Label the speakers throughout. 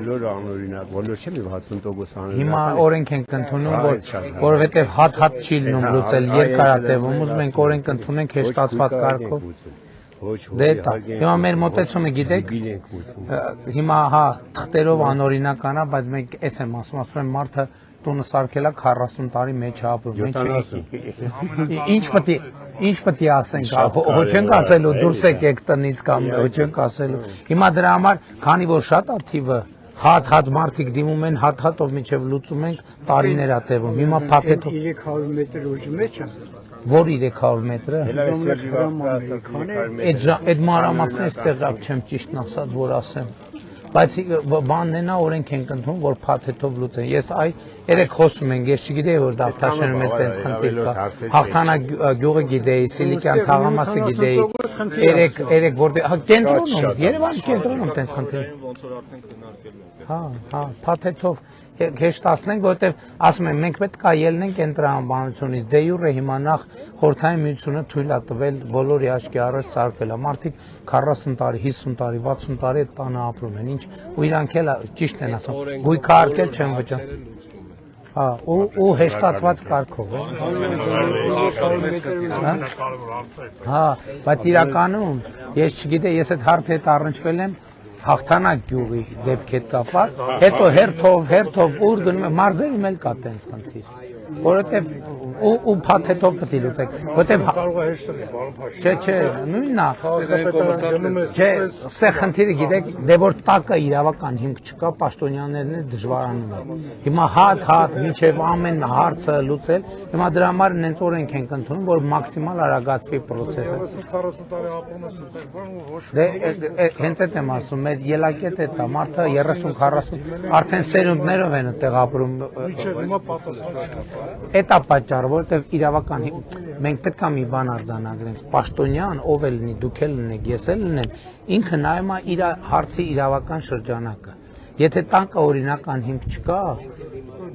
Speaker 1: բոլոր անօրինակ, բոլոր չեմ եւ 60% անօրինակ։
Speaker 2: Հիմա օրենք ենք ընդունում, որովհետեւ հատ չի լինում լուծել երկարատևում, ուզում ենք օրենք ընդունենք հեշտացված կարգով։ Դե դա։ Հիմա մեր մոտեցումը գիտեք, հիմա հա թղթերով անօրինական է, բայց մենք էս եմ ասում եմ մարդը տունը սարքելա 40 տարի մեջ ապրում, ինչ պետք է ասենք, հո չենք ասելու դուրս եկեք տնից կամ հո չենք ասելու։ Հիմա դրա համար, քանի որ շատ է թիվը, հատ մարդիկ դիմում են, հատով միջև լուծում ենք, տարիներ է տևում։ Հիմա փաթեթով
Speaker 3: 300 մետր ուժի մեջ է։
Speaker 2: Որ 300 մետրը։ Այդ մանրամասն էս տեղակ չեմ ճիշտն ասած, որ ասեմ։ Բայց բանն են օրենք ենք ընդունում, որ փաթեթով լուծեն։ Ես երեք խոսում ենք, ես չգիտեի, որ Դավթաշենում էլ տենց խնդիր կա։ Հաղթանակ գյուղը գիտեի, Սիլիկյան թաղամասը գիտեի։ Երեք որտեղ կենտրոնում, Երևանի կենտրոնում տենց խնդիր։ Հա, փաթեթով հեշտացնենք, որովհետև ասում եմ, մենք պետք է ելնենք այն տրամաբանությունից, դե յուրե հիմա նախ Խորհրդային Միությունը թույլ է տվել բոլորի աչքի առաջ սարքել, մարդիկ 40 տարի, 50 տարի, 60 տարի այդ տանը ապրում են, ինչ ու իրանք էլ ճիշտ են ասում, գույքը արկել չեն վճան։ Հա, ու հեշտացված կարգով, հա, բայց իրականում, ես չգիտեի, ես այդ հարցի հետ առնչվել եմ Հաղթանակ գյուղի դեպք հետ կապված, հետո հերթով ուր գնում եմ, մարզերում էլ կա տենց խնդիր, որովհետև ու փաթեթով պետք է լուծեք, որովհետև
Speaker 3: կարող է հեշտել,
Speaker 2: չէ, նույնն է, չէ, ստեղ խնդիրը գիտեք, դե որ տակը իրավական հիմք չկա, պաշտոնյաներն էլ դժվարանում են, հիմա հատ, մինչև ամեն հարցը լուծել, հիմա դրա համար նենց օրենք ենք ընդունում, որ մաքսիմալ արագացվի պրոցեսը։
Speaker 3: 40 տարի ապրում ես այդտեղ, բան ոչ։
Speaker 2: Դե հենց այդ եմ ասում, այդ ելակետ է դա, մարդը 30-40 արդեն սերունդներով են այդտեղ ապրում։
Speaker 3: Մինչև հիմա պատասխան։
Speaker 2: Այդ է պատճառը, որովհետև իրավական մենք պետք է մի բան արձանագրենք, պաշտոնյան ով էլ լինի, դուք էլ լինեք, ես էլ լինեմ, ինքը նայում է իր հարցի իրավական շրջանակը։ Եթե տանկը օրինական հիմք չկա,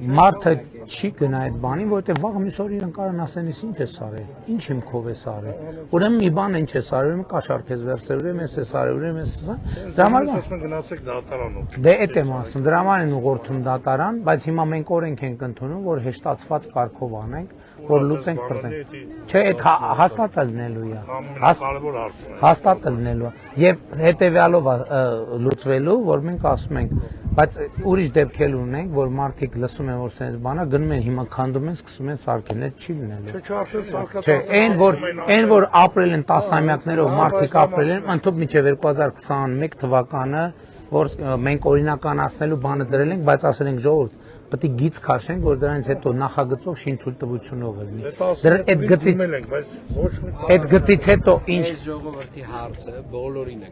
Speaker 2: մարդը չի գնա այդ բանին, որովհետև վաղ մյուս օր իրեն կարան ասեն, ինչ ես արել, ինչ հիմքով ես արել։ Ուրեմն մի բան ինչ ես արել, ուրեմն կաշառք ես վերցրել, ուրեմն ես արել, ուրեմն ես ասա։ Դրա համար
Speaker 3: գնացեք դատարանով։
Speaker 2: Դե այդ եմ ասում, դրա համար են ուղղորդում դատարան, բայց հիմա մենք օրենք ենք ընդունում, որ հեշտացված կարգով անենք, որ լուծենք բրծենք։ Չէ, այդ հաստատ է լինելու է։ Հաստատ է լինելու է։ Եվ հետևյալով լուծվելու, որ մենք ասում ենք, բայց ուրիշ դեպքեր ունենք, որ մարդիկ լսում են, որ սենց բանա, գնում են հիմա քանդում են, սկսում են սարքել, այդ չի լինելու։ Չէ, այն որ ապրել են տասնամյակներով, մարդիկ ապրել են, ընդհանուր մինչև 2021 թվականը, որ մենք օրինականացնելու բանը դրել ենք, բայց ասել ենք ժողովուրդ, պետք է գիծ քաշենք, որ դրանից հետո նախագծով շինթույլտվությունով լինի։ Այդ գծից հետո ինչ
Speaker 4: ժողովրդի հարցը բոլորին է